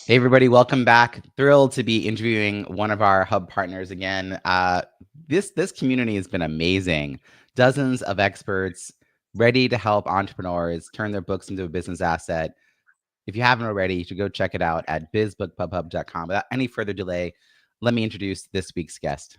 Hey, everybody, welcome back. Thrilled to be interviewing one of our hub partners again. This community has been amazing. Dozens of experts ready to help entrepreneurs turn their books into a business asset. If you haven't already, you should go check it out at bizbookpubhub.com. Without any further delay, let me introduce this week's guest.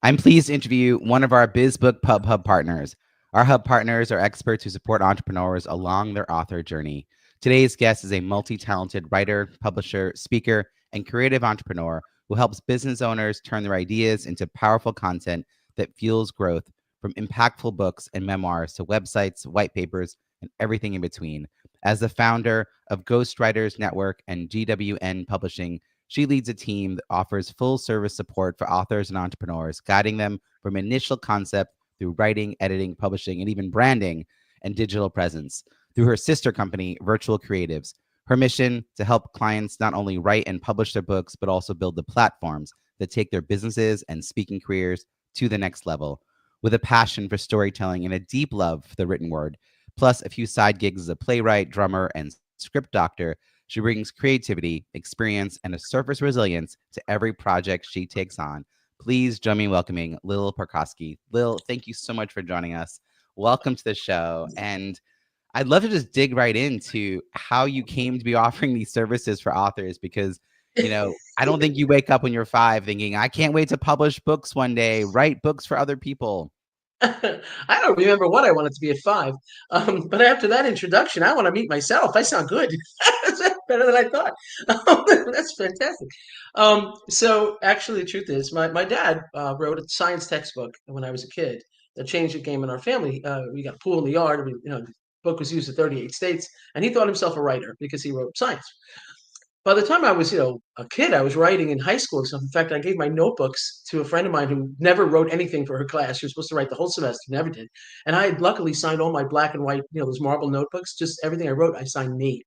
I'm pleased to interview one of our Biz Book Pub Hub partners. Our hub partners are experts who support entrepreneurs along their author journey. Today's guest is a multi-talented writer, publisher, speaker, and creative entrepreneur who helps business owners turn their ideas into powerful content that fuels growth, from impactful books and memoirs to websites, white papers, and everything in between. As the founder of Ghostwriters Network and GWN Publishing, she leads a team that offers full service support for authors and entrepreneurs, guiding them from initial concept through writing, editing, publishing, and even branding and digital presence. Through her sister company, Virtual Creatives, her mission to help clients not only write and publish their books, but also build the platforms that take their businesses and speaking careers to the next level. With a passion for storytelling and a deep love for the written word, plus a few side gigs as a playwright, drummer, and script doctor, she brings creativity, experience, and a surface resilience to every project she takes on. Please join me in welcoming Lil Barcaski. Lil, thank you so much for joining us. Welcome to the show. And I'd love to just dig right into how you came to be offering these services for authors because, I don't think you wake up when you're 5 thinking, I can't wait to publish books one day, write books for other people. I don't remember what I wanted to be at 5. But after that introduction, I want to meet myself. I sound good. Better than I thought. That's fantastic. So actually, the truth is, my dad wrote a science textbook when I was a kid that changed the game in our family. We got a pool in the yard. The book was used in 38 states, and he thought himself a writer because he wrote science. By the time I was, a kid, I was writing in high school and stuff. In fact, I gave my notebooks to a friend of mine who never wrote anything for her class. She was supposed to write the whole semester, never did. And I had luckily signed all my black and white, those marble notebooks. Just everything I wrote, I signed me.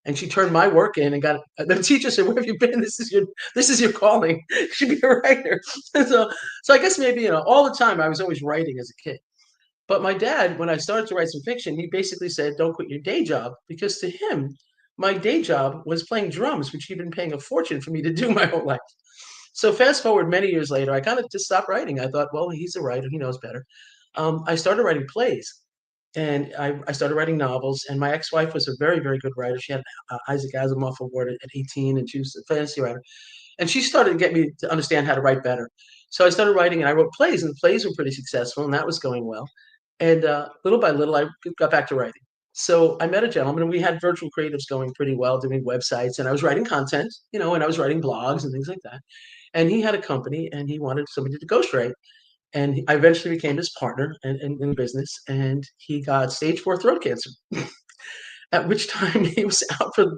And she turned my work in and got the teacher said, "Where have you been? This is your calling. You should be a writer." So I guess maybe all the time I was always writing as a kid. But my dad, when I started to write some fiction, he basically said, "Don't quit your day job," because to him, my day job was playing drums, which he'd been paying a fortune for me to do my whole life. So fast forward many years later, I kind of just stopped writing. I thought, well, he's a writer, he knows better. I started writing plays, and I started writing novels. And my ex-wife was a very, very good writer. She had an Isaac Asimov award at 18, and she was a fantasy writer. And she started to get me to understand how to write better. So I started writing, and I wrote plays, and the plays were pretty successful, and that was going well. And little by little, I got back to writing. So I met a gentleman, and we had virtual creatives going pretty well, doing websites, and I was writing content, and I was writing blogs and things like that. And he had a company, and he wanted somebody to ghostwrite. And I eventually became his partner in business, and he got stage 4 throat cancer. At which time he was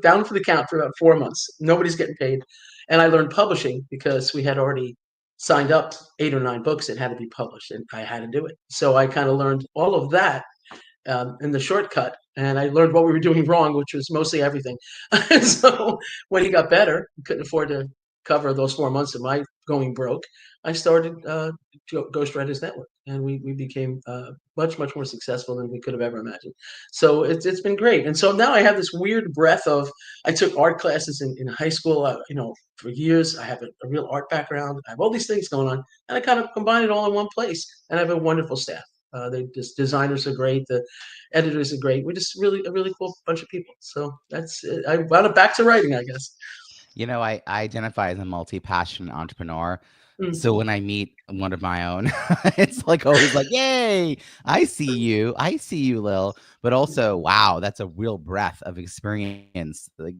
down for the count for about 4 months. Nobody's getting paid, and I learned publishing because we had already signed up 8 or 9 books that had to be published, and I had to do it. So I kind of learned all of that in the shortcut, and I learned what we were doing wrong, which was mostly everything. So when he got better, he couldn't afford to cover those 4 months of my going broke. I started Ghostwriters Network, and we became much, much more successful than we could have ever imagined. So it's been great. And so now I have this weird breadth of, I took art classes in high school, for years. I have a real art background. I have all these things going on, and I kind of combine it all in one place, and I have a wonderful staff. They just designers are great. The editors are great. We're just really a really cool bunch of people. So that's it. I wound up back to writing, I guess. I identify as a multi-passionate entrepreneur. Mm. So when I meet one of my own, it's like always like, yay, I see you. I see you, Lil. But also, wow, that's a real breadth of experience. Like,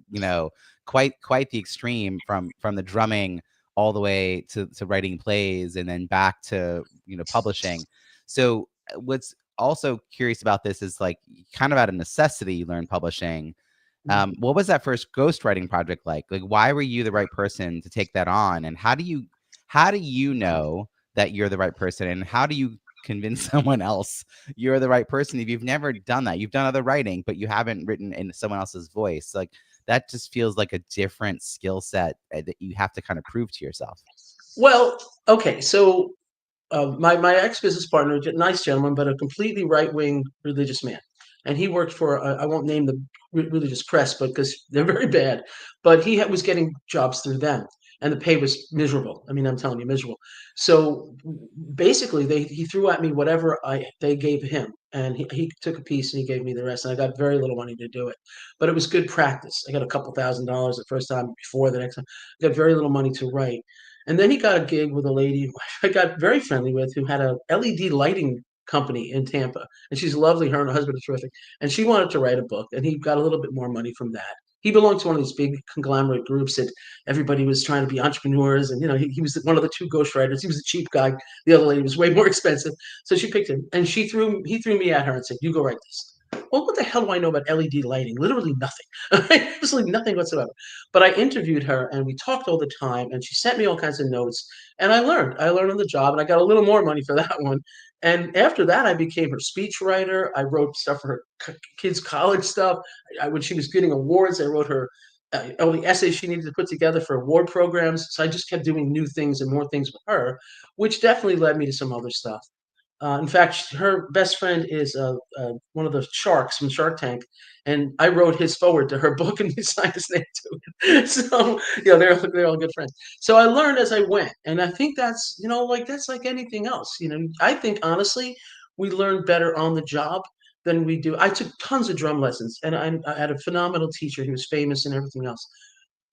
quite the extreme from the drumming all the way to writing plays and then back to, publishing. So what's also curious about this is like kind of out of necessity, you learn publishing. What was that first ghostwriting project like? Like, why were you the right person to take that on? And how do you know that you're the right person? And how do you convince someone else you're the right person if you've never done that? You've done other writing, but you haven't written in someone else's voice. Like that just feels like a different skill set that you have to kind of prove to yourself. Well, okay, so my ex business partner, nice gentleman, but a completely right wing religious man, and he worked for I won't name the religious press, but because they're very bad, but he was getting jobs through them, and the pay was miserable. I mean, I'm telling you, miserable. So basically, he threw at me whatever they gave him, and he took a piece and he gave me the rest, and I got very little money to do it, but it was good practice. I got a couple $1,000s the first time. Before the next time, I got very little money to write. And then he got a gig with a lady who I got very friendly with, who had a LED lighting company in Tampa. And she's lovely. Her and her husband are terrific. And she wanted to write a book, and he got a little bit more money from that. He belonged to one of these big conglomerate groups that everybody was trying to be entrepreneurs. And, he was one of the two ghostwriters. He was the cheap guy. The other lady was way more expensive. So she picked him, and he threw me at her and said, "You go write this." Well, what the hell do I know about LED lighting? Literally nothing. Absolutely nothing whatsoever. But I interviewed her, and we talked all the time, and she sent me all kinds of notes, and I learned. I learned on the job, and I got a little more money for that one. And after that, I became her speechwriter. I wrote stuff for her kids' college stuff. When she was getting awards, I wrote her all the essays she needed to put together for award programs. So I just kept doing new things and more things with her, which definitely led me to some other stuff. In fact, her best friend is one of the sharks from Shark Tank, and I wrote his forward to her book, and he signed his name to it. So they're all good friends. So I learned as I went, and I think that's that's like anything else. I think honestly, we learn better on the job than we do. I took tons of drum lessons, and I had a phenomenal teacher. He was famous and everything else.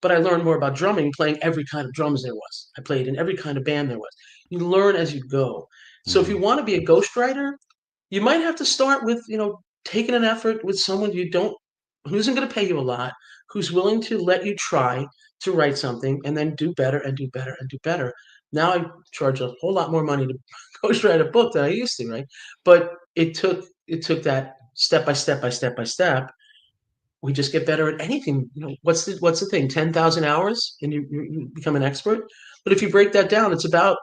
But I learned more about drumming playing every kind of drums there was. I played in every kind of band there was. You learn as you go. So if you Mhm. want to be a ghostwriter, you might have to start with, taking an effort with someone who isn't going to pay you a lot, who's willing to let you try to write something and then do better and do better and do better. Now I charge a whole lot more money to ghostwrite a book than I used to, right? But it took that step by step by step by step. We just get better at anything. What's the thing? 10,000 hours and you become an expert. But if you break that down, it's about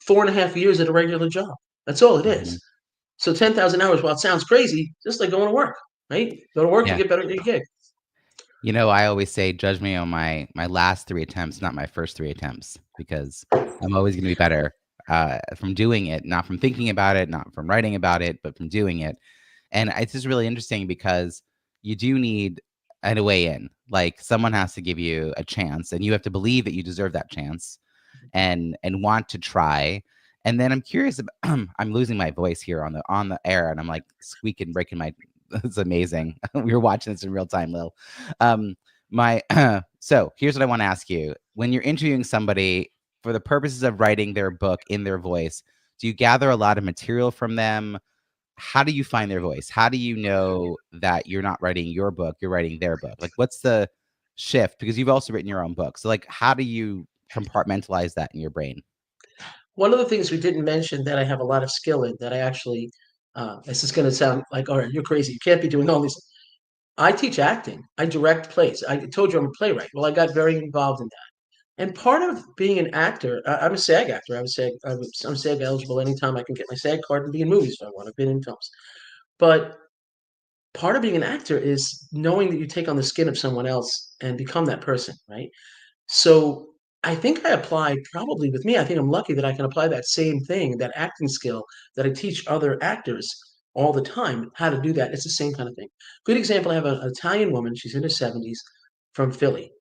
4.5 years at a regular job. That's all it Mhm. is. So 10,000 hours, while it sounds crazy, just like going to work, right? Go to work, you Yeah. get better at your gig. I always say, judge me on my last 3 attempts, not my first 3 attempts, because I'm always gonna be better, from doing it, not from thinking about it, not from writing about it, but from doing it. And it's just really interesting because you do need a way in. Like, someone has to give you a chance, and you have to believe that you deserve that chance and want to try. And then I'm curious about I'm losing my voice here on the air, and I'm like squeaking, breaking my it's amazing. We were watching this in real time, Lil. Um, my so here's what I want to ask you. When you're interviewing somebody for the purposes of writing their book in their voice, do you gather a lot of material from them? How do you find their voice? How do you know that you're not writing your book, you're writing their book? Like, what's the shift? Because you've also written your own book. So, like, how do you compartmentalize that in your brain? One of the things we didn't mention that I have a lot of skill in that I actually, this is going to sound like, all right, you're crazy. You can't be doing all these. I teach acting. I direct plays. I told you I'm a playwright. Well, I got very involved in that. And part of being an actor, I'm a SAG actor. I'm SAG eligible anytime I can get my SAG card and be in movies if I want. I've been in films. But part of being an actor is knowing that you take on the skin of someone else and become that person, right? So I think I apply probably with me. I think I'm lucky that I can apply that same thing, that acting skill that I teach other actors all the time how to do that. It's the same kind of thing. Good example. I have an Italian woman. She's in her 70s from Philly.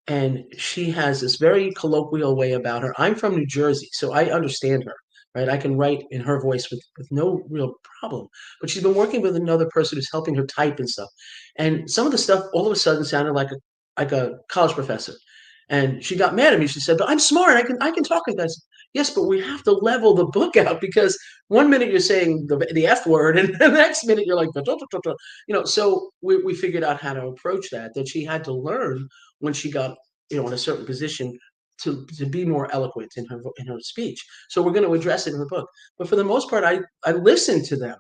And she has this very colloquial way about her. I'm from New Jersey, so I understand her, right? I can write in her voice with no real problem. But she's been working with another person who's helping her type and stuff. And some of the stuff all of a sudden sounded like a college professor. And she got mad at me. She said, "But I'm smart. I can talk like that." I said, yes, but we have to level the book out because one minute you're saying the F word, and the next minute you're like, "Da, da, da, da, da." So we figured out how to approach that she had to learn when she got in a certain position to be more eloquent in her speech. So we're going to address it in the book. But for the most part, I listen to them.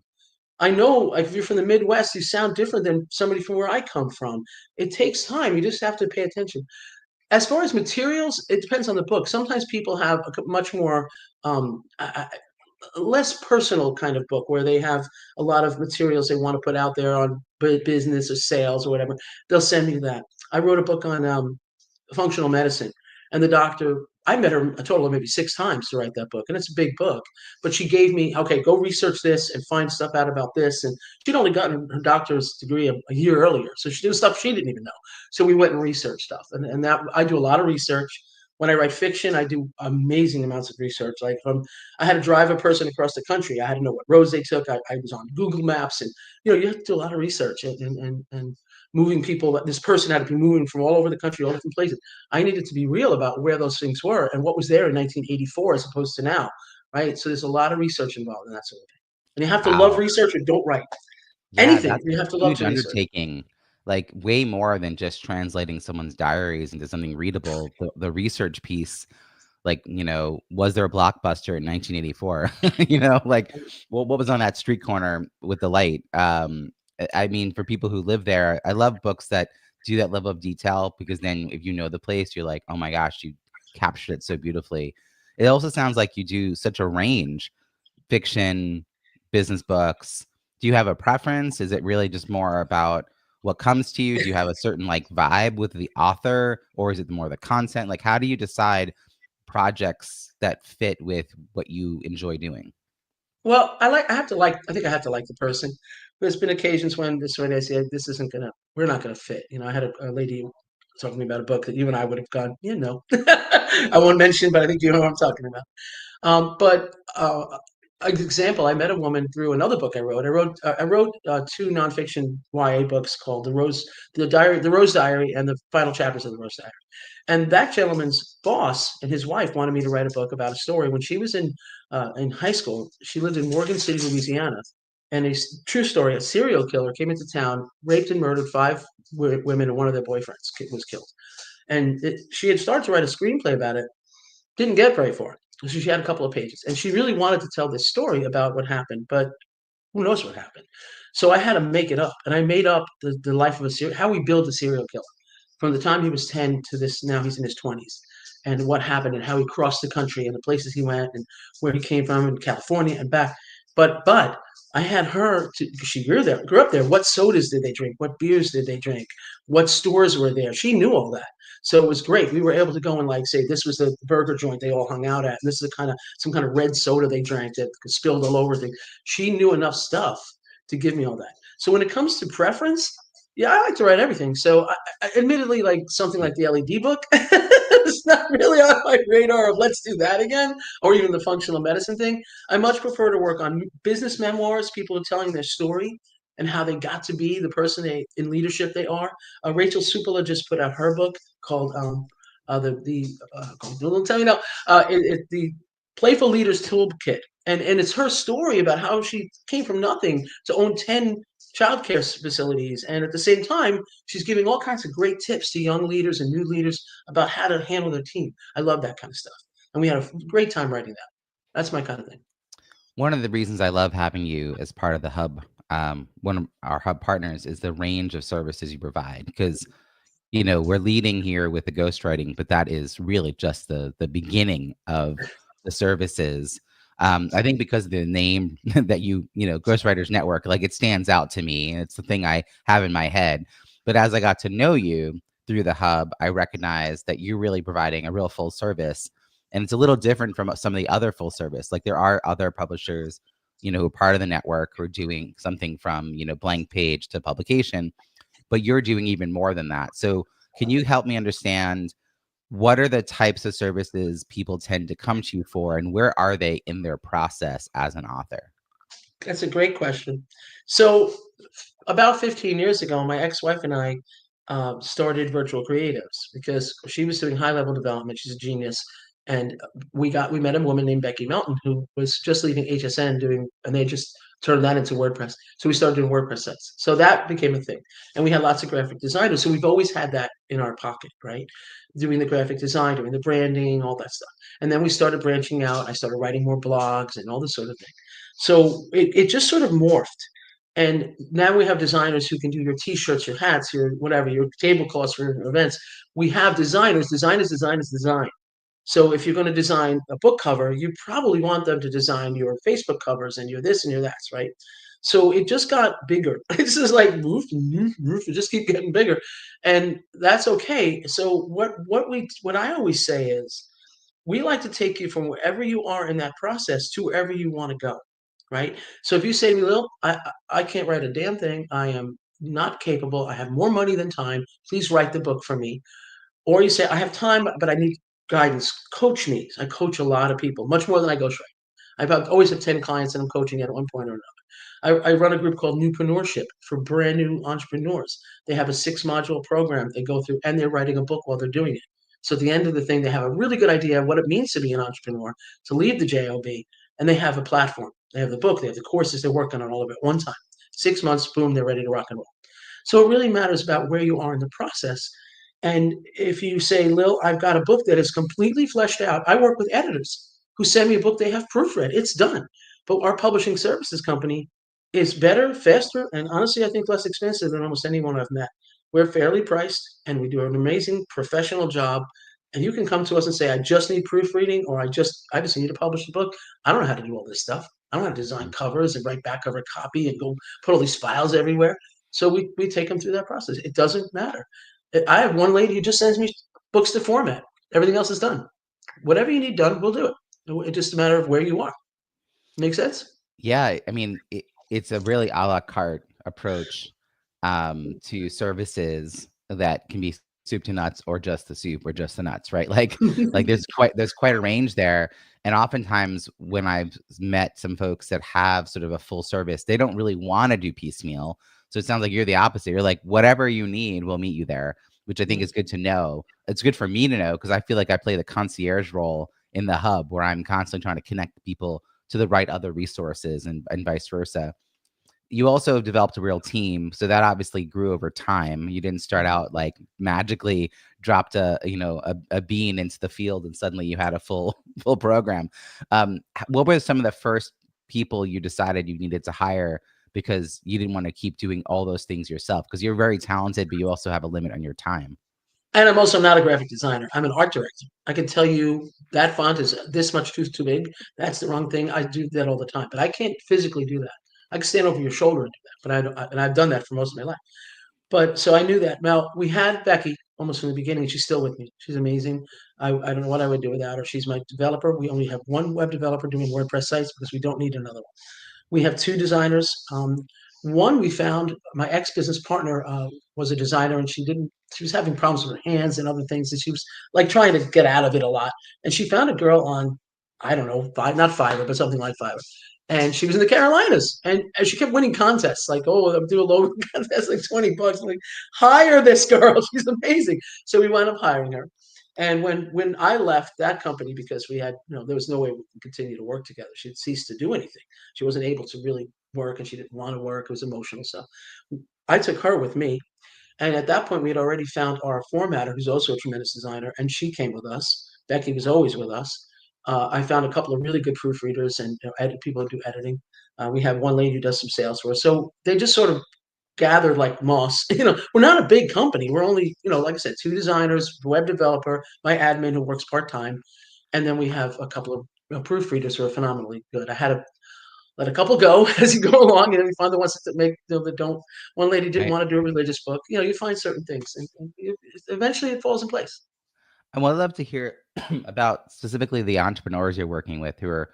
I know, like, if you're from the Midwest, you sound different than somebody from where I come from. It takes time. You just have to pay attention. As far as materials, it depends on the book. Sometimes people have a much more less personal kind of book where they have a lot of materials they want to put out there on business or sales or whatever. They'll send me that. I wrote a book on functional medicine, and the doctor. I met her a total of maybe 6 times to write that book, and it's a big book. But she gave me, okay, go research this and find stuff out about this. And she'd only gotten her doctor's degree a year earlier, so she knew stuff she didn't even know. So we went and researched stuff, and that I do a lot of research. When I write fiction, I do amazing amounts of research. Like I had to drive a person across the country. I had to know what roads they took. I was on Google Maps, and you have to do a lot of research and moving people. This person had to be moving from all over the country, all different places. I needed to be real about where those things were and what was there in 1984 as opposed to now, right? So there's a lot of research involved in that sort of thing. And you have to love Wow. research or don't write Yeah, anything. that's a You have to love huge to research. undertaking, like way more than just translating someone's diaries into something readable. The research piece, like, was there a Blockbuster in 1984? Like what was on that street corner with the light? I mean, for people who live there, I love books that do that level of detail because then if you know the place, you're like, oh my gosh, you captured it so beautifully. It also sounds like you do such a range, fiction, business books. Do you have a preference? Is it really just more about what comes to you? Do you have a certain like vibe with the author, or is it more the content? Like, how do you decide projects that fit with what you enjoy doing? Well, I think I have to like the person. There's been occasions when this way they say this isn't gonna, we're not gonna fit. I had a lady talking to me about a book that you and I would have gone, I won't mention, but I think you know what I'm talking about. But an example, I met a woman through another book I wrote. I wrote 2 nonfiction YA books called the Rose Diary, and the final chapters of the Rose Diary. And that gentleman's boss and his wife wanted me to write a book about a story. When she was in high school, she lived in Morgan City, Louisiana, and true story: a serial killer came into town, raped and murdered 5 women, and one of their boyfriends was killed. And she had started to write a screenplay about it, didn't get very far. So she had a couple of pages, and she really wanted to tell this story about what happened, but who knows what happened. So I had to make it up, and I made up the life of how we build a serial killer from the time he was 10 to this now he's in his 20s, and what happened and how he crossed the country and the places he went and where he came from in California and back. But I had her to, she grew up there. What sodas did they drink? What beers did they drink? What stores were there? She knew all that. So it was great. We were able to go and like say this was the burger joint they all hung out at. And this is some kind of red soda they drank that spilled all over things. She knew enough stuff to give me all that. So when it comes to preference, yeah, I like to write everything. So admittedly, like something like the LED book, it's not really on my radar of let's do that again, or even the functional medicine thing. I much prefer to work on business memoirs, people are telling their story and how they got to be the person in leadership they are. Rachel Supala just put out her book called don't tell me now, the Playful Leaders Toolkit, and it's her story about how she came from nothing to own 10 childcare facilities, and at the same time, she's giving all kinds of great tips to young leaders and new leaders about how to handle their team. I love that kind of stuff, and we had a great time writing that. That's my kind of thing. One of the reasons I love having you as part of the hub, one of our hub partners, is the range of services you provide. Because we're leading here with the ghostwriting, but that is really just the beginning of the services. I think because of the name that Ghostwriters Network, like it stands out to me, and it's the thing I have in my head. But as I got to know you through the hub, I recognized that you're really providing a real full service, and it's a little different from some of the other full service. Like there are other publishers, who are part of the network who are doing something from blank page to publication, but you're doing even more than that. So can you help me understand what are the types of services people tend to come to you for, and where are they in their process as an author? That's a great question. So, about 15 years ago, my ex-wife and I started Virtual Creatives because she was doing high-level development. She's a genius, and we met a woman named Becky Melton who was just leaving HSN and they just turned that into WordPress. So we started doing WordPress sites. So that became a thing, and we had lots of graphic designers. So we've always had that in our pocket, right? Doing the graphic design, doing the branding, all that stuff. And then we started branching out. I started writing more blogs and all this sort of thing. So it just sort of morphed. And now we have designers who can do your T-shirts, your hats, your whatever, your tablecloths for your events. We have designers. Design is design is design. So if you're going to design a book cover, you probably want them to design your Facebook covers and your this and your that, right? So it just got bigger. This is like roof, roof, roof. It just keep getting bigger, and that's okay. So what I always say is we like to take you from wherever you are in that process to wherever you want to go, right? So if you say to me, Lil, I can't write a damn thing. I am not capable. I have more money than time. Please write the book for me. Or you say, I have time, but I need guidance. Coach me. I coach a lot of people, much more than I ghostwrite. Always have 10 clients that I'm coaching at one point or another. I run a group called Newpreneurship for brand new entrepreneurs. They have a 6-module program they go through, and they're writing a book while they're doing it. So at the end of the thing, they have a really good idea of what it means to be an entrepreneur, to leave the job, and they have a platform. They have the book, they have the courses, they're working on all of it at one time. 6 months, boom, they're ready to rock and roll. So it really matters about where you are in the process. And if you say, Lil, I've got a book that is completely fleshed out, I work with editors who send me a book they have proofread. It's done. But our publishing services company is better, faster, and honestly, I think less expensive than almost anyone I've met. We're fairly priced and we do an amazing professional job. And you can come to us and say, I just need proofreading, or I just need to publish the book. I don't know how to do all this stuff. I don't know how to design covers and write back cover copy and go put all these files everywhere. So we take them through that process. It doesn't matter. I have one lady who just sends me books to format. Everything else is done. Whatever you need done, we'll do it. It's just a matter of where you are. Make sense? Yeah, I mean, it's a really a la carte approach to services that can be soup to nuts, or just the soup, or just the nuts, right? Like there's quite a range there. And oftentimes when I've met some folks that have sort of a full service, they don't really want to do piecemeal. So it sounds like you're the opposite. You're like, whatever you need, we'll meet you there, which I think is good to know. It's good for me to know, because I feel like I play the concierge role in the hub, where I'm constantly trying to connect people to the right other resources, and vice versa. You also developed a real team, so that obviously grew over time. You didn't start out like magically dropped a bean into the field and suddenly you had a full program. What were some of the first people you decided you needed to hire, because you didn't want to keep doing all those things yourself? Because you're very talented, but you also have a limit on your time. And I'm also not a graphic designer. I'm an art director. I can tell you that font is this much too big. That's the wrong thing. I do that all the time, but I can't physically do that. I can stand over your shoulder and do that, but and I've done that for most of my life. But so I knew that. Now we had Becky almost from the beginning. She's still with me. She's amazing. I don't know what I would do without her. She's my developer. We only have one web developer doing WordPress sites because we don't need another one. We have 2 designers. One we found, my ex-business partner was a designer, and she was having problems with her hands and other things, and she was like trying to get out of it a lot. And she found a girl on, I don't know, not Fiverr, but something like Fiverr. And she was in the Carolinas, and she kept winning contests. Like, oh, I'm doing a logo contest, like $20. I'm like, hire this girl. She's amazing. So we wound up hiring her. And when I left that company, because we had, there was no way we could continue to work together. She had ceased to do anything. She wasn't able to really work, and she didn't want to work. It was emotional. So I took her with me. And at that point, we had already found our formatter, who's also a tremendous designer, and she came with us. Becky was always with us. I found a couple of really good proofreaders and people who do editing. We have one lady who does some sales for us. So they just sort of gathered like moss. We're not a big company. We're only, like I said, 2 designers, web developer, my admin who works part-time. And then we have a couple of proofreaders who are phenomenally good. I had to let a couple go as you go along, and then we find the ones that make, that don't. One lady didn't Right. want to do a religious book. You find certain things, and eventually it falls in place. I would love to hear about specifically the entrepreneurs you're working with, who are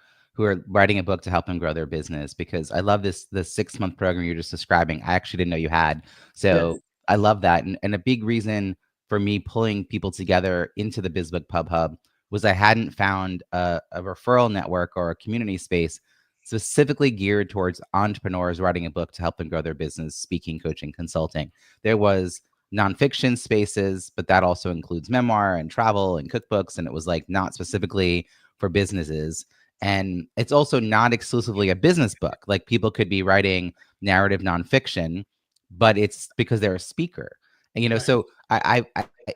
writing a book to help them grow their business, because I love the 6-month program you're just describing. I actually didn't know you had. Yeah. So I love that. And a big reason for me pulling people together into the Biz Book Pub Hub was I hadn't found a referral network or a community space specifically geared towards entrepreneurs writing a book to help them grow their business, speaking, coaching, consulting. There was nonfiction spaces, but that also includes memoir and travel and cookbooks. And it was like not specifically for businesses. And it's also not exclusively a business book. Like people could be writing narrative nonfiction, but it's because they're a speaker. And Right. so I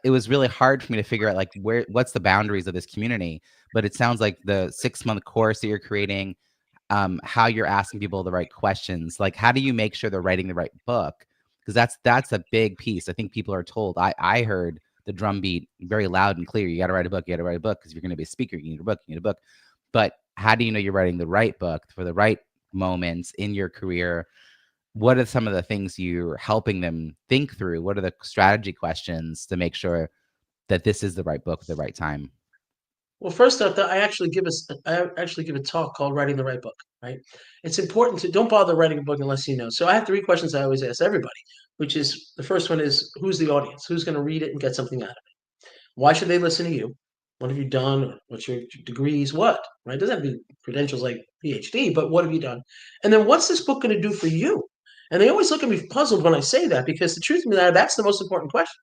it was really hard for me to figure out like what's the boundaries of this community. But it sounds like the 6-month course that you're creating, how you're asking people the right questions, like how do you make sure they're writing the right book? Because that's a big piece. I think people are told. I heard the drumbeat very loud and clear. You got to write a book. You got to write a book because you're going to be a speaker. You need a book. You need a book. But how do you know you're writing the right book for the right moments in your career? What are some of the things you're helping them think through? What are the strategy questions to make sure that this is the right book at the right time? Well, first up, I actually give a talk called "Writing the Right Book." Right? It's important to don't bother writing a book unless you know. So I have three questions I always ask everybody, which is the first one is who's the audience? Who's going to read it and get something out of it? Why should they listen to you? What have you done? Or what's your degrees? What? Right? It doesn't have to be credentials like PhD, but what have you done? And then what's this book going to do for you? And they always look at me puzzled when I say that because the truth of the matter, that's the most important question.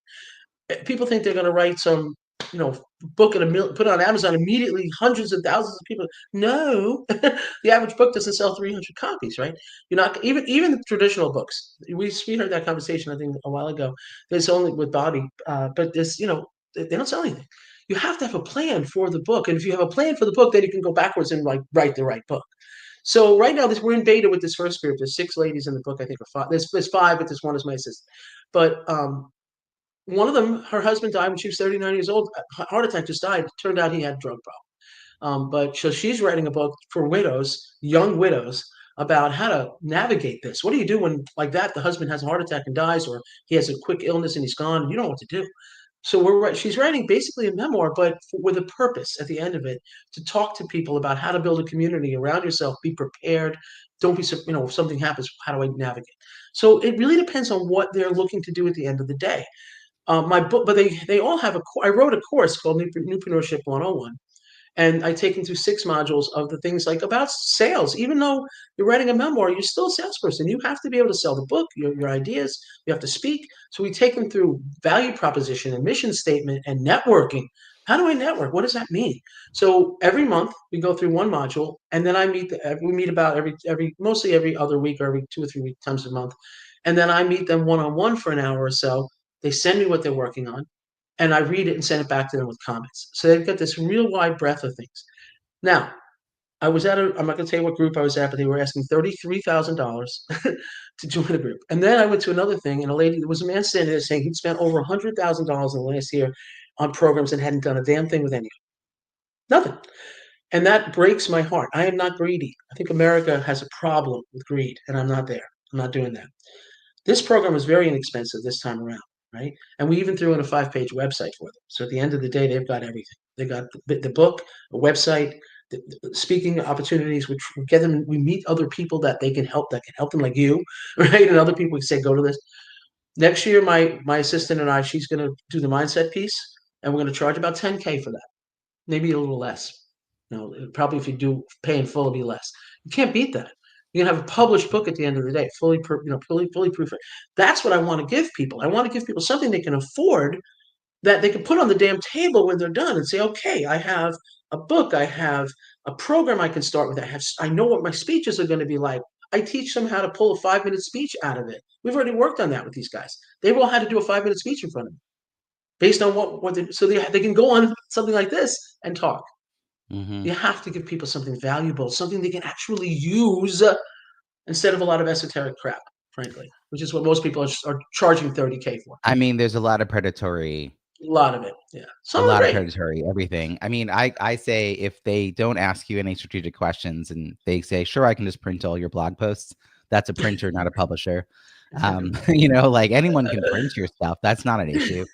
People think they're going to write some, you know, book and put it on Amazon immediately, hundreds of thousands of people. No, the average book doesn't sell 300 copies, right? You're not even the traditional books. We heard that conversation I think a while ago. There's only with Bobby, but this, they don't sell anything. You have to have a plan for the book, and if you have a plan for the book, then you can go backwards and like write the right book. So right now, we're in beta with this first group. There's 6 ladies in the book, I think, or five. There's five, but this one is my assistant. But one of them, her husband died when she was 39 years old. Heart attack, just died. Turned out he had a drug problem. But so she's writing a book for widows, young widows, about how to navigate this. What do you do when, like that, the husband has a heart attack and dies, or he has a quick illness and he's gone? And you don't know what to do. So she's writing basically a memoir, but with a purpose at the end of it to talk to people about how to build a community around yourself. Be prepared. Don't be, if something happens, how do I navigate? So it really depends on what they're looking to do at the end of the day. My book, but they all have I wrote a course called Entrepreneurship 101, and I take them through 6 modules of the things like about sales. Even though you're writing a memoir, you're still a salesperson. You have to be able to sell the book, your ideas. You have to speak. So we take them through value proposition and mission statement and networking. How do I network? What does that mean? So every month we go through one module, and then we meet about mostly every other week or every 2 or 3 times a month, and then I meet them one on one for an hour or so. They send me what they're working on, and I read it and send it back to them with comments. So they've got this real wide breadth of things. Now, I'm not going to tell you what group I was at, but they were asking $33,000 to join the group. And then I went to another thing, and there was a man standing there saying he'd spent over $100,000 in the last year on programs and hadn't done a damn thing with any of them. Nothing. And that breaks my heart. I am not greedy. I think America has a problem with greed, and I'm not there. I'm not doing that. This program was very inexpensive this time around, right? And we even threw in a 5-page website for them. So at the end of the day, they've got everything. They got the book, a website, the speaking opportunities, which we get them. We meet other people that can help them, like you, right? And other people say, go to this. Next year, my assistant and I, she's going to do the mindset piece, and we're going to charge about 10K for that, maybe a little less. Probably if you do pay in full, it'll be less. You can't beat that. You can have a published book at the end of the day, fully proofread. That's what I want to give people. I want to give people something they can afford that they can put on the damn table when they're done and say, okay, I have a book, I have a program I can start with. I know what my speeches are going to be like. I teach them how to pull a 5-minute speech out of it. We've already worked on that with these guys. They've all had to do a 5-minute speech in front of me based on so they can go on something like this and talk. Mm-hmm. You have to give people something valuable, something they can actually use instead of a lot of esoteric crap, frankly, which is what most people are charging 30K for. I mean, there's a lot of predatory. A lot of it, yeah. A Some are lot of great. predatory everything. I mean, I say if they don't ask you any strategic questions and they say, sure, I can just print all your blog posts, that's a printer, not a publisher. Like anyone can print your stuff. That's not an issue.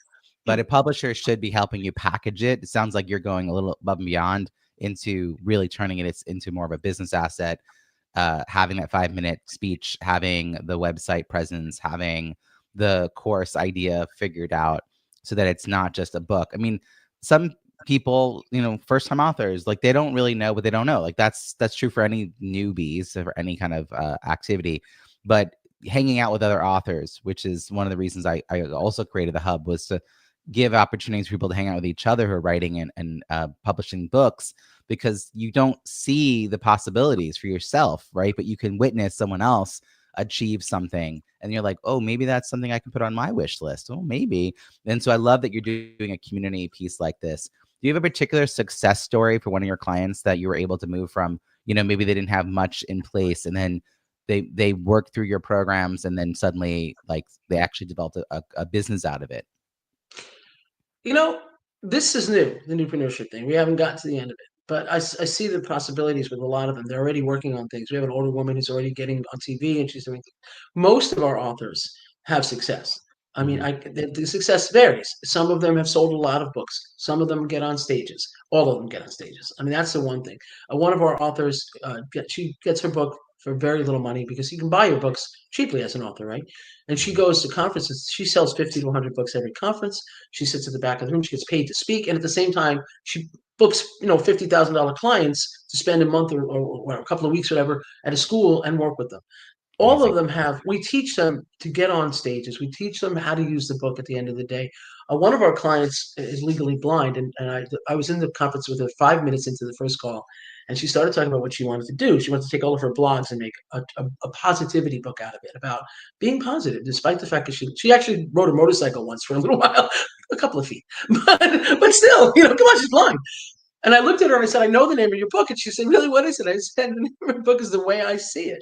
But a publisher should be helping you package it. It sounds like you're going a little above and beyond into really turning it into more of a business asset, having that 5-minute speech, having the website presence, having the course idea figured out so that it's not just a book. I mean, some people, first time authors, like they don't really know what they don't know. Like that's true for any newbies or any kind of activity. But hanging out with other authors, which is one of the reasons I also created the hub, was to give opportunities for people to hang out with each other who are writing and publishing books, because you don't see the possibilities for yourself, right? But you can witness someone else achieve something and you're like, oh, maybe that's something I can put on my wish list. Oh, maybe. And so I love that you're doing a community piece like this. Do you have a particular success story for one of your clients that you were able to move from, maybe they didn't have much in place and then they worked through your programs and then suddenly like they actually developed a business out of it? This is new, the entrepreneurship thing. We haven't gotten to the end of it, but I see the possibilities with a lot of them. They're already working on things. We have an older woman who's already getting on TV and she's doing things. Most of our authors have success. I mean, Mhm. the success varies. Some of them have sold a lot of books. Some of them get on stages. All of them get on stages. I mean, that's the one thing. One of our authors, she gets her book for very little money because you can buy your books cheaply as an author, right? And she Mhm. goes to conferences. She sells 50 to 100 books every conference. She sits at the back of the room. She gets paid to speak, and at the same time, she books $50,000 clients to spend a month or a couple of weeks, whatever, at a school and work with them. All of Amazing. them have, we teach them to get on stages. We teach them how to use the book at the end of the day. One of our clients is legally blind, and I was in the conference with her 5 minutes into the first call, and she started talking about what she wanted to do. She wanted to take all of her blogs and make a positivity book out of it, about being positive, despite the fact that she actually rode a motorcycle once for a little while, a couple of feet. But still, come on, she's blind. And I looked at her and I said, I know the name of your book. And she said, really, what is it? I said, the name of my book is The Way I See It.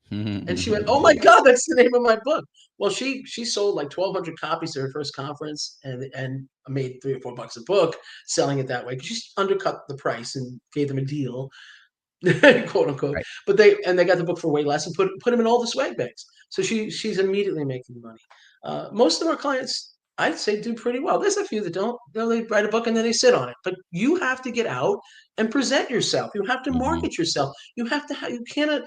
And she went, "Oh my God, that's the name of my book." Well, she sold like 1,200 copies at her first conference, and made $3 or $4 a book selling it that way. She undercut the price and gave them a deal, quote unquote. Right. But they got the book for way less and put them in all the swag bags. So she's immediately making money. Most of our clients, I'd say, do pretty well. There's a few that don't. They write a book and then they sit on it. But you have to get out and present yourself. You have to Mhm. market yourself. You have to. You cannot.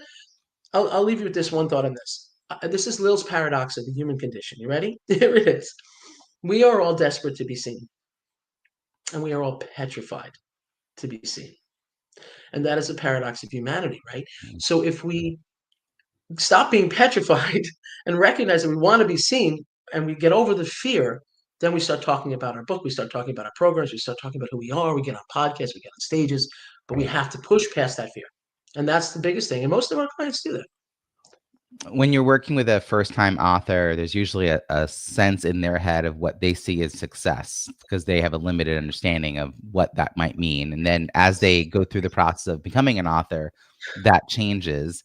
I'll leave you with this one thought on this. This is Lil's paradox of the human condition. You ready? Here it is. We are all desperate to be seen, and we are all petrified to be seen. And that is a paradox of humanity, right? Mhm. So if we stop being petrified and recognize that we want to be seen, and we get over the fear, then we start talking about our book, we start talking about our programs, we start talking about who we are, we get on podcasts, we get on stages, but we Right. have to push past that fear. And that's the biggest thing. And most of our clients do that. When you're working with a first-time author, there's usually a sense in their head of what they see as success because they have a limited understanding of what that might mean. And then as they go through the process of becoming an author, that changes.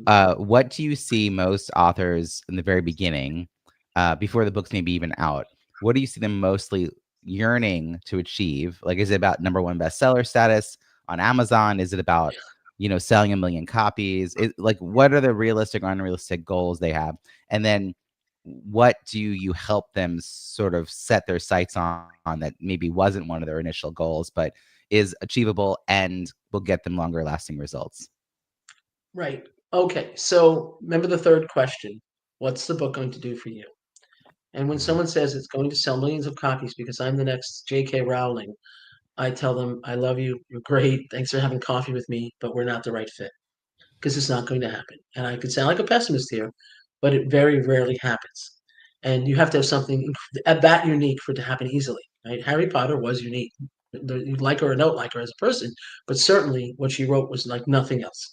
What do you see most authors in the very beginning, before the book's maybe even out? What do you see them mostly yearning to achieve? Like, is it about number one bestseller status on Amazon? Is it about, selling 1 million copies? Like, what are the realistic or unrealistic goals they have? And then what do you help them sort of set their sights on that maybe wasn't one of their initial goals, but is achievable and will get them longer lasting results? Right. Okay. So remember the third question. What's the book going to do for you? And when Mhm. someone says it's going to sell millions of copies because I'm the next J.K. Rowling, I tell them, I love you. You're great. Thanks for having coffee with me, but we're not the right fit because it's not going to happen. And I could sound like a pessimist here, but it very rarely happens. And you have to have something that unique for it to happen easily. Right? Harry Potter was unique. You like her or don't like her as a person, but certainly what she wrote was like nothing else.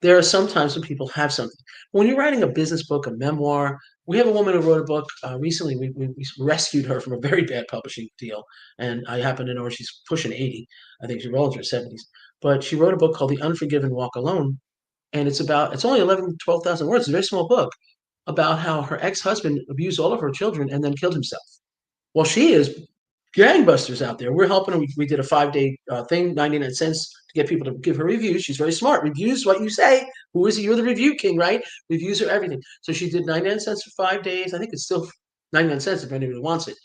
There are some times when people have something. When you're writing a business book, a memoir, we have a woman who wrote a book recently. We rescued her from a very bad publishing deal, and I happen to know her. She's pushing 80. I think she's well into her 70s. But she wrote a book called The Unforgiven Walk Alone, and it's only 11, 12,000 words. It's a very small book about how her ex-husband abused all of her children and then killed himself. Well, she is gangbusters out there. We're helping her. We did a 5 day thing, 99 cents to get people to give her reviews. She's very smart. Reviews what you say. Who is it? You're the review king, right? Reviews are everything. So she did 99 cents for 5 days. I think it's still 99 cents if anybody wants it.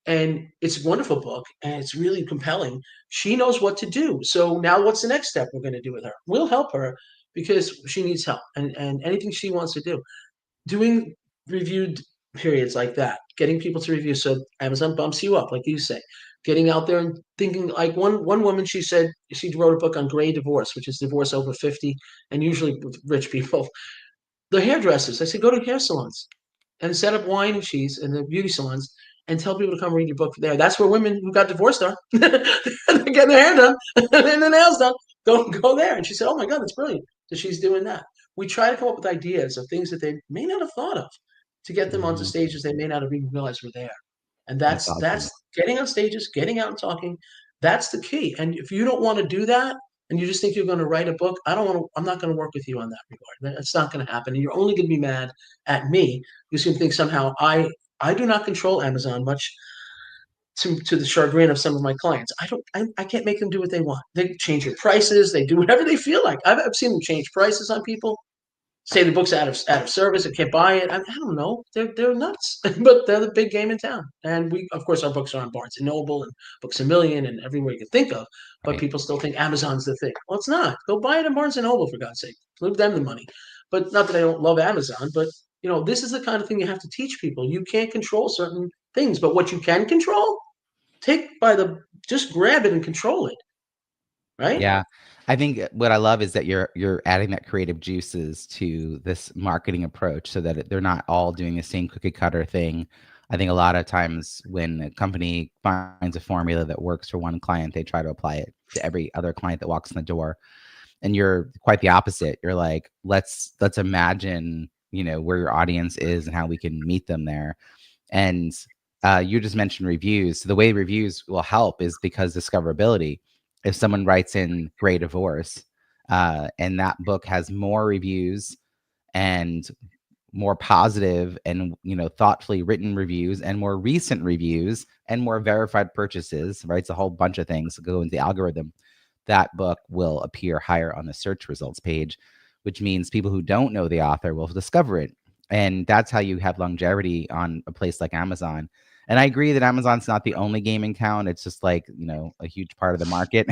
And it's a wonderful book and it's really compelling. She knows what to do. So now what's the next step we're going to do with her? We'll help her because she needs help and anything she wants to do. Doing reviewed periods like that, getting people to review so Amazon bumps you up, like you say, getting out there and thinking like one woman, she said she wrote a book on gray divorce, which is divorce over 50, and usually with rich people. The hairdressers, I said, go to hair salons and set up wine and cheese in the beauty salons and tell people to come read your book there. That's where women who got divorced are. They're getting their hair done and their nails done. Go there. And she said, oh my God, that's brilliant. So she's doing that. We try to come up with ideas of things that they may not have thought of to get them onto Mhm. stages they may not have even realized were there. And That's that's awesome. getting on stages, getting out and talking. That's the key. And if you don't want to do that, and you just think you're going to write a book, I'm not going to work with you on that regard. That's not going to happen. And you're only going to be mad at me because you think somehow I do not control Amazon much to the chagrin of some of my clients. I can't make them do what they want. They change your prices. They do whatever they feel like. I've seen them change prices on people. say the book's out of service, I can't buy it. I don't know. They're nuts, but they're the big game in town. And we, of course, our books are on Barnes and Noble and Books a Million and everywhere you can think of. But Right. people still think Amazon's the thing. Well, it's not. Go buy it at Barnes and Noble for God's sake. Leave them the money. But not that I don't love Amazon, but this is the kind of thing you have to teach people. You can't control certain things, but what you can control, just grab it and control it, right? Yeah. I think what I love is that you're adding that creative juices to this marketing approach so that they're not all doing the same cookie cutter thing. I think a lot of times when a company finds a formula that works for one client, they try to apply it to every other client that walks in the door. And you're quite the opposite. You're like, let's imagine, where your audience is and how we can meet them there. And you just mentioned reviews. So the way reviews will help is because discoverability. If someone writes in "Great Divorce," and that book has more reviews and more positive and thoughtfully written reviews and more recent reviews and more verified purchases, right? It's a whole bunch of things that go into the algorithm. That book will appear higher on the search results page, which means people who don't know the author will discover it. And that's how you have longevity on a place like Amazon. And I agree that Amazon's not the only game in town. It's just like, a huge part of the market.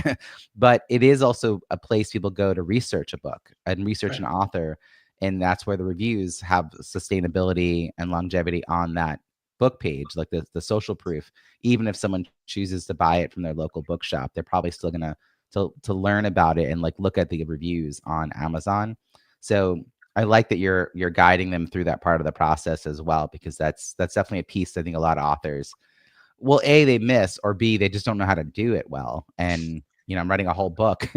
But it is also a place people go to research a book and research Right. an author. And that's where the reviews have sustainability and longevity on that book page, like the social proof. Even if someone chooses to buy it from their local bookshop, they're probably still gonna to learn about it and like look at the reviews on Amazon. So I like that you're guiding them through that part of the process as well, because that's definitely a piece I think a lot of authors, well, A, they miss, or B, they just don't know how to do it well. And I'm writing a whole book.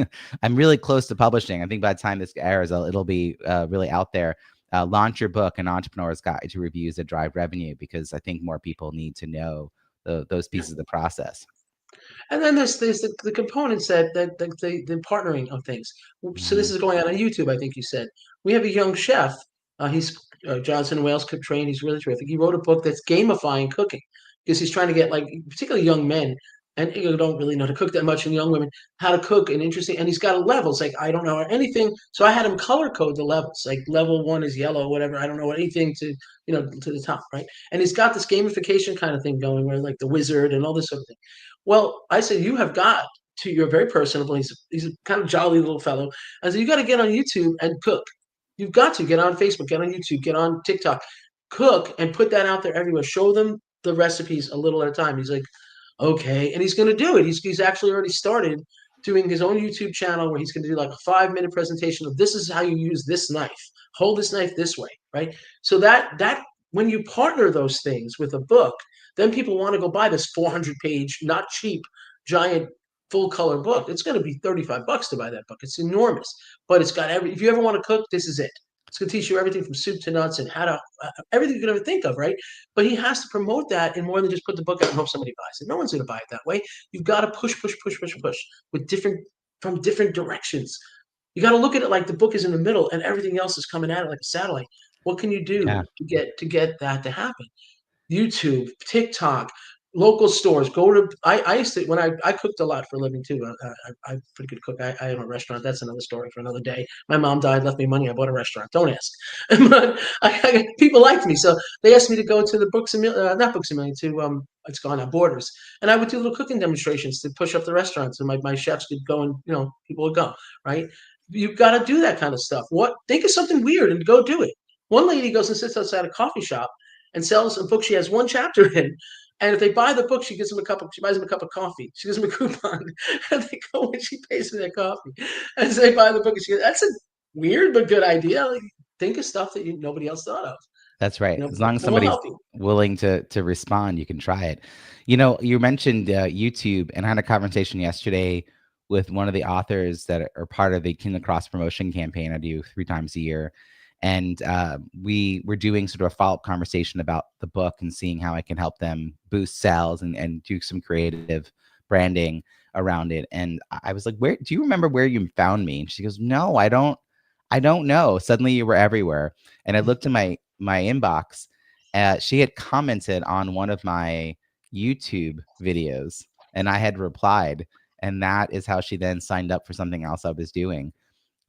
I'm really close to publishing. I think by the time this airs, it'll be really out there. Launch your book, An Entrepreneur's Guide to Reviews That Drive Revenue, because I think more people need to know those pieces of the process. And then there's the components that the partnering of things. So this Mhm. is going on YouTube, I think you said. We have a young chef. He's Johnson Wales cook trained. He's really terrific. He wrote a book that's gamifying cooking because he's trying to get like particularly young men and don't really know to cook that much, and young women how to cook and interesting. And he's got a levels like I don't know anything. So I had him color code the levels. Like level 1 is yellow, whatever. I don't know anything to the top, right? And he's got this gamification kind of thing going where like the wizard and all this sort of thing. Well, I said, you have got to, you're very personable. He's a kind of jolly little fellow. I said, you got to get on YouTube and cook. You've got to get on Facebook, get on YouTube, get on TikTok, cook and put that out there everywhere. Show them the recipes a little at a time. He's like, okay. And he's going to do it. He's actually already started doing his own YouTube channel where he's going to do like a 5-minute presentation of this is how you use this knife. Hold this knife this way, right? So that when you partner those things with a book, then people want to go buy this 400-page, not cheap, giant full color book. It's going to be $35 to buy that book. It's enormous, but it's got if you ever want to cook, this is it. It's going to teach you everything from soup to nuts and how to everything you can ever think of, right? But he has to promote that in more than just put the book out and hope somebody buys it. No one's going to buy it that way. You've got to push, push, push, push, push with from different directions. You got to look at it like the book is in the middle and everything else is coming at it like a satellite. What can you do Yeah. to get that to happen? YouTube, TikTok, local stores. Go to. I used to when I cooked a lot for a living too. I'm a pretty good cook. I have a restaurant. That's another story for another day. My mom died, left me money. I bought a restaurant. Don't ask. But people liked me, so they asked me to go to the not Books a Million, to it's gone now, Borders, and I would do little cooking demonstrations to push up the restaurants, and my chefs could go and people would go. Right? You've got to do that kind of stuff. Think of something weird and go do it. One lady goes and sits outside a coffee shop and sells a book she has one chapter in. And if they buy the book, she buys them a cup of coffee. She gives them a coupon. And they go and she pays for their coffee. And so they buy the book and that's a weird but good idea. Like, think of stuff that nobody else thought of. That's right. As long as That will somebody's help you. willing to respond, you can try it. You mentioned YouTube, and I had a conversation yesterday with one of the authors that are part of the Kingdom Cross promotion campaign I do 3 times a year. And we were doing sort of a follow-up conversation about the book and seeing how I can help them boost sales and do some creative branding around it. And I was like, do you remember where you found me? And she goes, no, I don't know. Suddenly you were everywhere. And I looked in my inbox. She had commented on one of my YouTube videos, and I had replied. And that is how she then signed up for something else I was doing.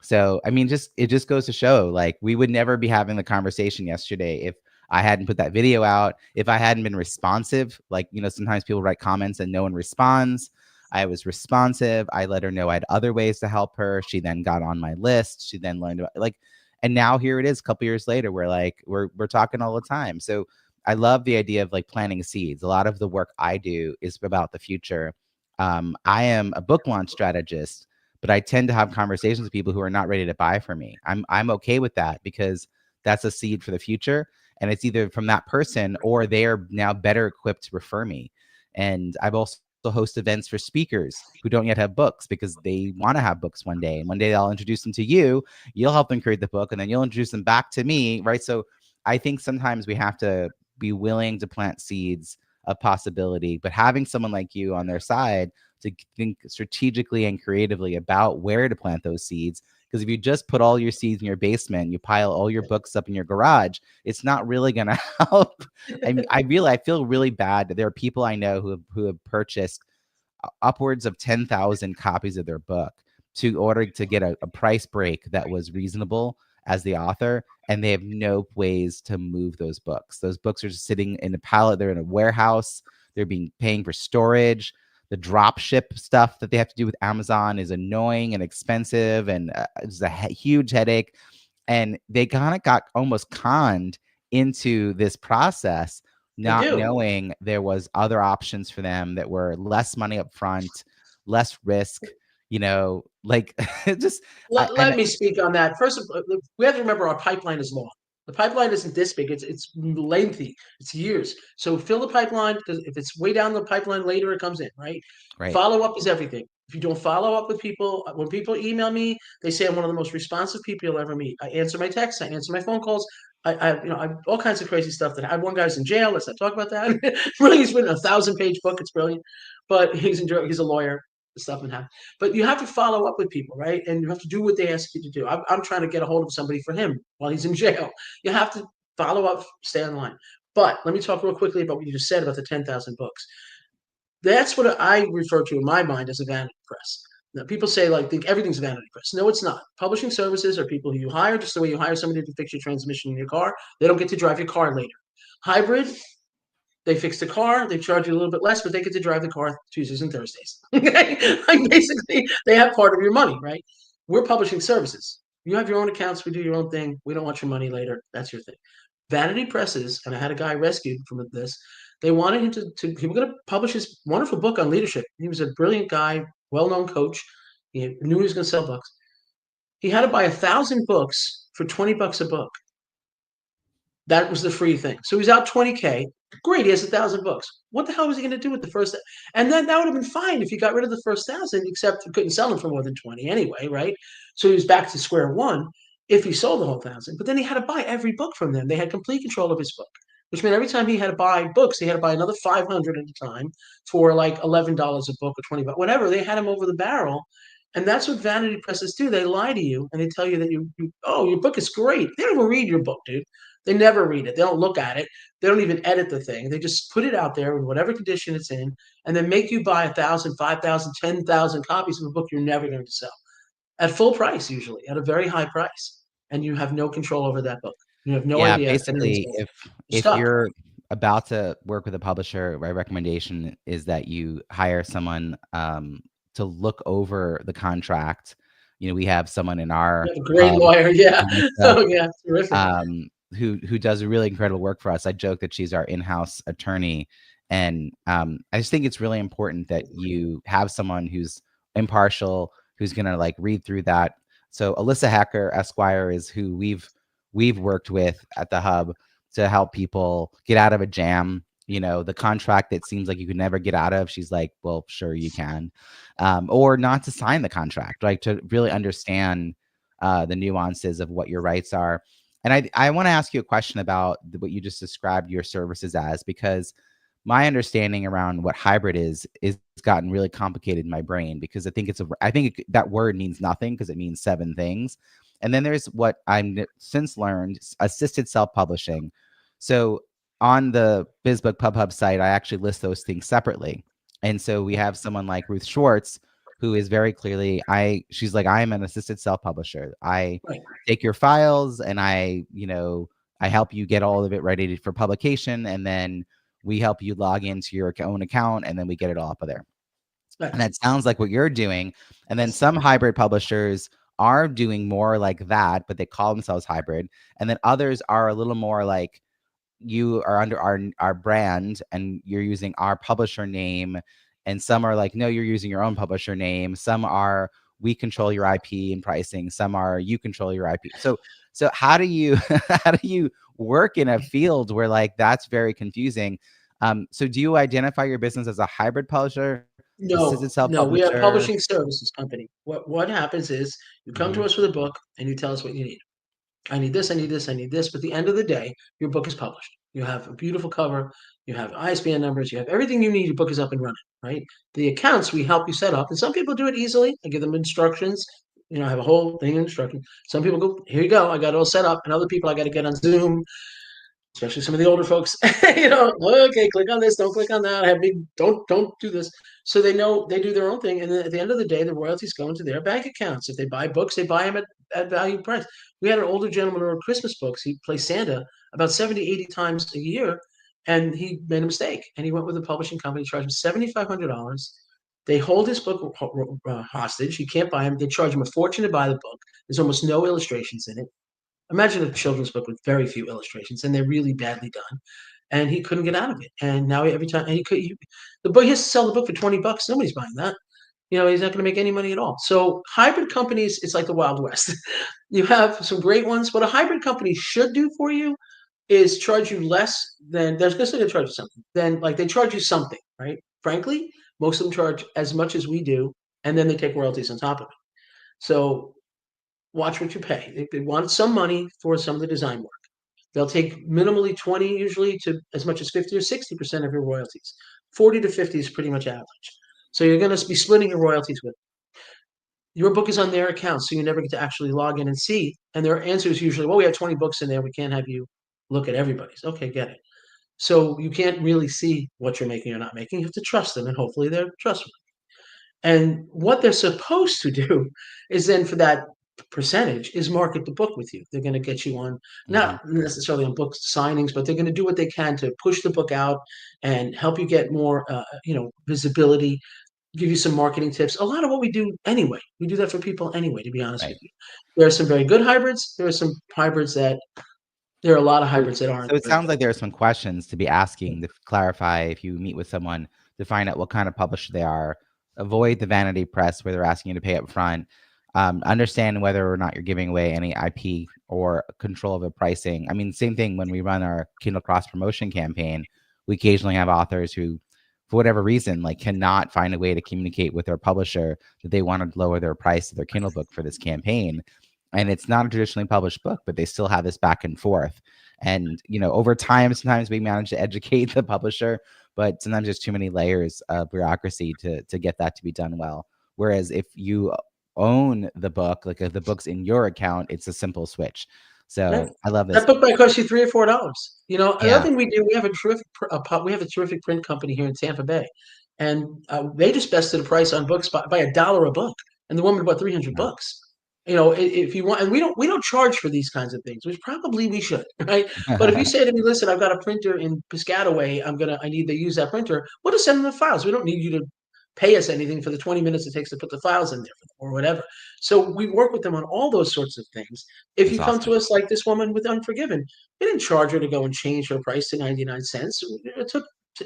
So, I mean, just it just goes to show, like, we would never be having the conversation yesterday if I hadn't put that video out, if I hadn't been responsive. Like, sometimes people write comments and no one responds. I was responsive. I let her know I had other ways to help her. She then got on my list. She then learned about, like, and now here it is a couple years later. We're like, we're talking all the time. So I love the idea of like planting seeds. A lot of the work I do is about the future. I am a book launch strategist, but I tend to have conversations with people who are not ready to buy from me. I'm okay with that because that's a seed for the future, and it's either from that person or they are now better equipped to refer me. And I've also host events for speakers who don't yet have books because they want to have books one day, and one day I'll introduce them to you. You'll help them create the book, and then you'll introduce them back to me, right? So I think sometimes we have to be willing to plant seeds of possibility, but having someone like you on their side to think strategically and creatively about where to plant those seeds. Because if you just put all your seeds in your basement, you pile all your books up in your garage, it's not really going to help. I mean, I feel really bad that there are people I know who have purchased upwards of 10,000 copies of their book to order to get a price break that was reasonable as the author, and they have no ways to move those books. Those books are just sitting in a pallet. They're in a warehouse. They're being paying for storage. The drop ship stuff that they have to do with Amazon is annoying and expensive, and it's a huge headache. And they kind of got almost conned into this process, They not do. knowing there was other options for them that were less money up front, less risk, like just Let and me speak on that. First of all, we have to remember our pipeline is long. The pipeline isn't this big. It's lengthy. It's years. So fill the pipeline because if it's way down the pipeline later, it comes in, right? right. Follow up is everything. If you don't follow up with people, when people email me, they say I'm one of the most responsive people you'll ever meet. I answer my texts. I answer my phone calls. I all kinds of crazy stuff that I have. One guy's in jail. Let's not talk about that. Really, he's written a 1,000-page book. It's brilliant, but he's a lawyer. Stuff and have. But you have to follow up with people, right? And you have to do what they ask you to do. I'm trying to get a hold of somebody for him while he's in jail. You have to follow up, stay on the line. But let me talk real quickly about what you just said about the 10,000 books. That's what I refer to in my mind as a vanity press. Now, people say, like, think everything's a vanity press. No, it's not. Publishing services are people who you hire, just the way you hire somebody to fix your transmission in your car. They don't get to drive your car later. Hybrid, they fix the car, they charge you a little bit less, but they get to drive the car Tuesdays and Thursdays. Like basically, they have part of your money, right? We're publishing services. You have your own accounts, we do your own thing. We don't want your money later. That's your thing. Vanity presses, and I had a guy rescued from this. They wanted him to he was going to publish his wonderful book on leadership. He was a brilliant guy, well-known coach. He knew he was going to sell books. He had to buy 1,000 books for $20 a book. That was the free thing. So he's out 20K. Great, he has 1,000 books. What the hell was he going to do with the first? And then that would have been fine if he got rid of the first 1,000, except he couldn't sell them for more than 20 anyway, right? So he was back to square one if he sold the whole 1,000. But then he had to buy every book from them. They had complete control of his book, which meant every time he had to buy books, he had to buy another 500 at a time for like $11 a book or 20 bucks, whatever. They had him over the barrel. And that's what vanity presses do. They lie to you and they tell you that oh, your book is great. They don't even read your book, dude. They never read it. They don't look at it. They don't even edit the thing. They just put it out there in whatever condition it's in, and then make you buy 1,000, 5,000, 10,000 copies of a book you're never going to sell at full price, usually at a very high price, and you have no control over that book. You have no Yeah, idea anyone's basically, going. You're if stuck. you're about to work with a publisher, my recommendation is that you hire someone to look over the contract. We have someone in our You have a great hub, lawyer. Yeah. Melissa, Oh, yeah. Terrific. who does a really incredible work for us. I joke that she's our in-house attorney, and I just think it's really important that you have someone who's impartial, who's gonna like read through that. So Alyssa Hacker Esquire is who we've worked with at the hub to help people get out of a jam. The contract that seems like you could never get out of. She's like, well, sure you can, or not to sign the contract, like to really understand the nuances of what your rights are. And I want to ask you a question about what you just described your services as, because my understanding around what hybrid is gotten really complicated in my brain, because I think that word means nothing because it means seven things. And then there's what I'm since learned, assisted self-publishing. So on the Biz Book Pub Hub site, I actually list those things separately. And so we have someone like Ruth Schwartz who is very clearly, she's like, I am an assisted self-publisher. I Right. take your files and I help you get all of it ready for publication, and then we help you log into your own account, and then we get it all up there. Right. And that sounds like what you're doing. And then some hybrid publishers are doing more like that, but they call themselves hybrid. And then others are a little more like, you are under our brand and you're using our publisher name. And some are like, no, you're using your own publisher name. Some are, we control your IP and pricing. Some are, you control your IP. So how do you how do you work in a field where like that's very confusing? So do you identify your business as a hybrid publisher, assisted No, no, we are a self-publisher? publishing services company. What happens is you come to Mhm. us with a book and you tell us what you need. I need this, I need this, I need this. But at the end of the day, your book is published. You have a beautiful cover, you have ISBN numbers, you have everything you need. Your book is up and running, right? The accounts we help you set up, and some people do it easily. I give them instructions. I have a whole thing of instructions. Some people go, here you go, I got it all set up, and other people I got to get on Zoom, especially some of the older folks. Okay, click on this, don't click on that. Have me, don't do this. So they know they do their own thing, and then at the end of the day, the royalties go into their bank accounts. If they buy books, they buy them at value price. We had an older gentleman who wrote Christmas books. He plays Santa about 70, 80 times a year, and he made a mistake. And he went with a publishing company, charged him $7,500. They hold his book hostage. He can't buy them. They charge him a fortune to buy the book. There's almost no illustrations in it. Imagine a children's book with very few illustrations, and they're really badly done. And he couldn't get out of it. And now every time, and the book, he has to sell the book for $20. Nobody's buying that. He's not going to make any money at all. So hybrid companies, it's like the Wild West. You have some great ones. What a hybrid company should do for you is charge you less than they're going to charge you something. Then like they charge you something, right? Frankly, most of them charge as much as we do, and then they take royalties on top of it. So watch what you pay. They want some money for some of the design work. They'll take minimally 20, usually to as much as 50 or 60% of your royalties. 40 to 50 is pretty much average. So you're going to be splitting your royalties with. Your book is on their account, so you never get to actually log in and see. And their answer is usually, well, we have 20 books in there. We can't have you look at everybody's. Okay, get it. So you can't really see what you're making or not making. You have to trust them, and hopefully they're trustworthy. And what they're supposed to do is then for that percentage is market the book with you. They're going to get you on, Mhm. not necessarily on book signings, but they're going to do what they can to push the book out and help you get more, visibility, give you some marketing tips. A lot of what we do anyway, we do that for people anyway, to be honest with Right. you. There are some very good hybrids. There are a lot of So hybrids that aren't so it very sounds good. like there are some questions to be asking to clarify if you meet with someone to find out what kind of publisher they are. Avoid the vanity press where they're asking you to pay up front. Understand whether or not you're giving away any IP or control of the pricing. I mean, same thing when we run our Kindle cross promotion campaign. We occasionally have authors who, for whatever reason, like cannot find a way to communicate with their publisher that they want to lower their price of their Kindle book for this campaign. And it's not a traditionally published book, but they still have this back and forth. And over time, sometimes we manage to educate the publisher, but sometimes there's too many layers of bureaucracy to get that to be done well. Whereas if you own the book, like if the book's in your account, it's a simple switch. Right. So I love this. That book might cost you $3 or $4. Another Yeah. thing we do, we have a terrific print company here in Tampa Bay, and they just bested a price on books by $1 a book, and the woman bought 300 Yeah. books. If you want, and we don't charge for these kinds of things, which probably we should, right? But if you say to me, listen, I've got a printer in Piscataway, I need to use that printer. We'll just send them the files. We don't need you to pay us anything for the 20 minutes it takes to put the files in there or whatever. So we work with them on all those sorts of things. If That's you come awesome. to us like this woman with Unforgiven, we didn't charge her to go and change her price to 99 cents. It took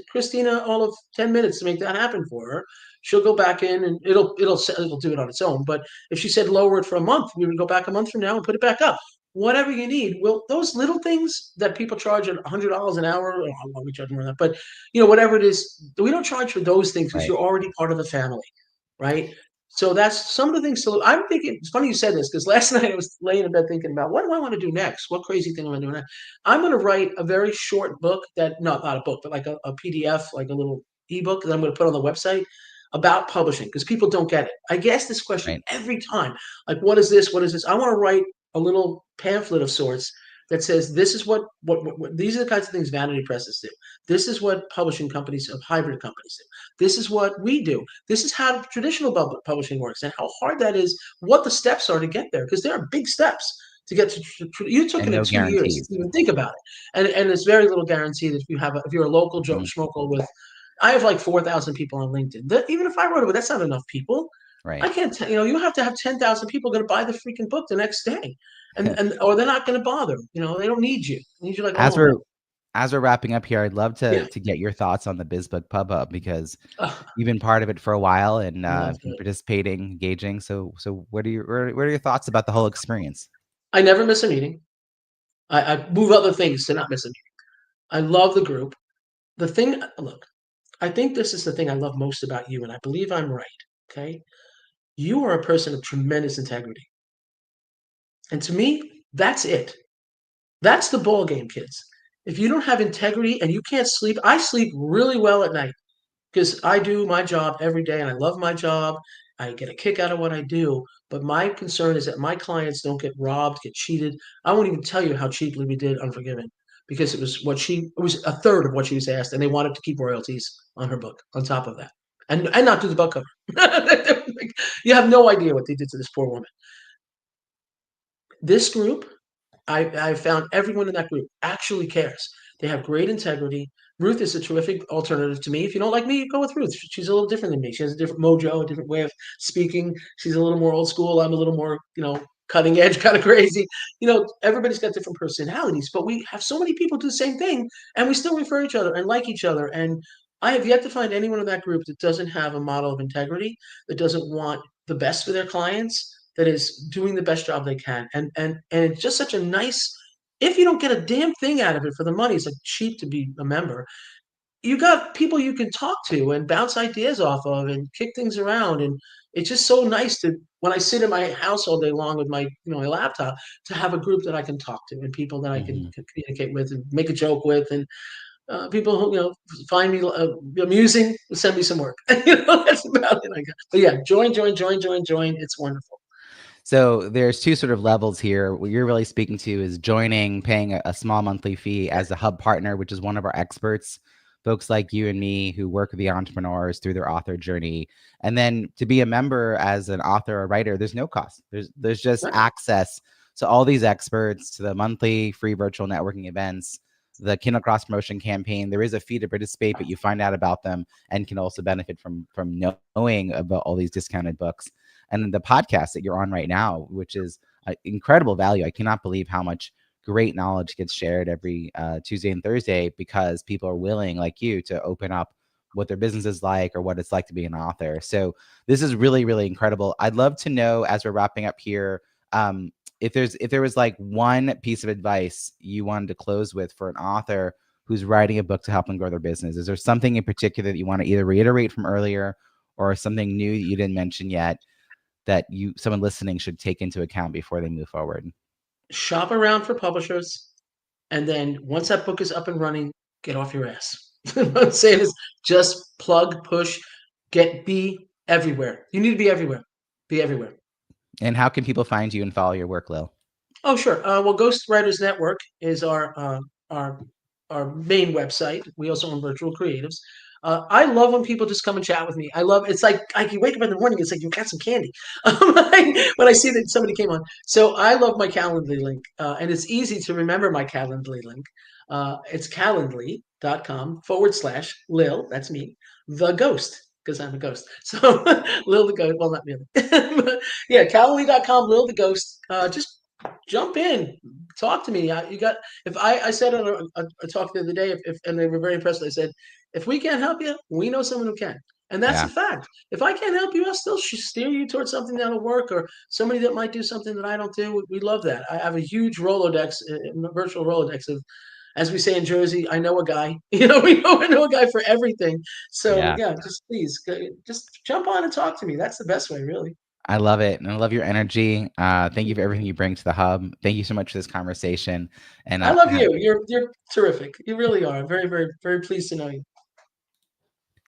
Christina all of 10 minutes to make that happen for her. She'll go back in and it'll do it on its own. But if she said lower it for a month, we would go back a month from now and put it back up. Whatever you need. Well, those little things that people charge at $100 an hour, or how long we charge more than that, but whatever it is, we don't charge for those things because Right. you're already part of the family, right? So that's some of the things to. I'm thinking. It's funny you said this because last night I was laying in bed thinking about what do I want to do next? What crazy thing am I doing next? I'm going to write a very short book that not a book, but like a PDF, like a little ebook that I'm going to put on the website about publishing because people don't get it. I guess this question Right. every time, like, what is this? What is this? I want to write a little pamphlet of sorts that says this is what these are the kinds of things vanity presses do. This is what publishing companies of hybrid companies do. This is what we do. This is how traditional publishing works and how hard that is. What the steps are to get there, because there are big steps to get to. You took And it no 2 years guarantees. to even think about it, and there's very little guarantee that if you're a local Joe Mhm. Schmokel with. I have like 4,000 people on LinkedIn. Even if I wrote it, that's not enough people. I Right. can't. You have to have 10,000 people going to buy the freaking book the next day, and or they're not going to bother. They don't need you. They need you like As all of we're them. as we're wrapping up here, I'd love Yeah. to get your thoughts on the Biz Book Pub Hub because Ugh, you've been part of it for a while and I loved been it. participating, engaging. So what are your thoughts about the whole experience? I never miss a meeting. I move other things to not miss a meeting. I love the group. The thing, look, I think this is the thing I love most about you, and I believe I'm right. Okay, you are a person of tremendous integrity, and to me, that's it. That's the ball game, kids. If you don't have integrity and you can't sleep, I sleep really well at night because I do my job every day and I love my job. I get a kick out of what I do. But my concern is that my clients don't get robbed, get cheated. I won't even tell you how cheaply we did Unforgiven because it was a third of what she was asked, and they wanted to keep royalties on her book on top of that. And not do the book cover. You have no idea what they did to this poor woman. This group, I found everyone in that group actually cares. They have great integrity. Ruth is a terrific alternative to me. If you don't like me, go with Ruth. She's a little different than me. She has a different mojo, a different way of speaking. She's a little more old school. I'm a little more, cutting edge, kind of crazy. Everybody's got different personalities, but we have so many people do the same thing, and we still refer each other and like each other. And I have yet to find anyone in that group that doesn't have a model of integrity, that doesn't want the best for their clients, that is doing the best job they can. And it's just such a nice, if you don't get a damn thing out of it for the money, it's like cheap to be a member. You got people you can talk to and bounce ideas off of and kick things around. And it's just so nice to, when I sit in my house all day long with my laptop, to have a group that I can talk to and people that I can Mhm. communicate with and make a joke with. And people who find me amusing, send me some work. That's about it. But yeah, join, join, join, join, join. It's wonderful. So there's two sort of levels here. What you're really speaking to is joining, paying a small monthly fee as a hub partner, which is one of our experts, folks like you and me who work with the entrepreneurs through their author journey. And then to be a member as an author or writer, there's no cost. There's just Right. access to all these experts, to the monthly free virtual networking events, the Kindle Cross Promotion campaign. There is a fee to participate, but you find out about them and can also benefit from knowing about all these discounted books. And the podcast that you're on right now, which is incredible value. I cannot believe how much great knowledge gets shared every Tuesday and Thursday because people are willing, like you, to open up what their business is like or what it's like to be an author. So this is really, really incredible. I'd love to know, as we're wrapping up here, if there was like one piece of advice you wanted to close with for an author who's writing a book to help them grow their business. Is there something in particular that you want to either reiterate from earlier or something new that you didn't mention yet that someone listening should take into account before they move forward? Shop around for publishers, and then once that book is up and running, get off your ass. What I'm saying is just plug, push, be everywhere. You need to be everywhere. Be everywhere. And how can people find you and follow your work, Lil? Oh, sure. Well, Ghostwriters Network is our our main website. We also own Virtual Creatives. I love when people just come and chat with me. I love it's like you wake up in the morning. It's like you got some candy when I see that somebody came on. So I love my Calendly link, and it's easy to remember my Calendly link. It's calendly.com/Lil. That's me, the ghost, because I'm a ghost. So Lil the ghost. Well, not really, but yeah, Calendly.com, Lil the ghost. Just jump in, talk to me. You got if I said on a talk the other day, if and they were very impressed. I said, if we can't help you, we know someone who can, and that's a Yeah. fact. If I can't help you, I'll still steer you towards something that'll work, or somebody that might do something that I don't do. We love that. I have a huge Rolodex, virtual Rolodex of, as we say in Jersey, I know a guy. I know a guy for everything. So Yeah. yeah, just please, just jump on and talk to me. That's the best way, really. I love it. And I love your energy. Thank you for everything you bring to the hub. Thank you so much for this conversation. And I love you. You're terrific. You really are. Very, very, very pleased to know you.